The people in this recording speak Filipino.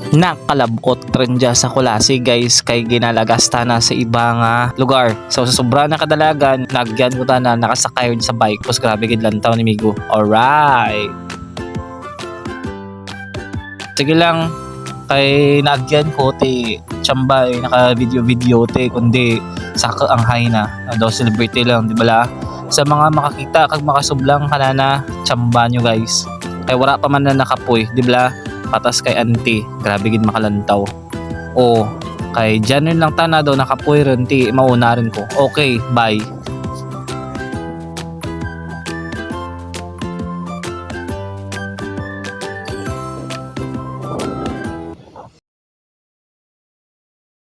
Nakalabot rin dyan sa Kulasi guys, kay ginalagasta na sa ibang lugar. So sa sobra na kadalagan, nagyan ko na nakasakay sa bike. Tapos grabe gid lantaw ni Migo. Alright. Sige lang, kay nagyan ko ti Chambay naka video te kundi saka ang high na daw celebrity lang di bala sa mga makakita kag makasublang kanana Chamba nyo guys, kay wala pa man na nakapoy di bala patas kay auntie, grabe gid makalantaw. O kay dyan lang tana daw nakapoy ron ti mauna rin ko. Okay, bye.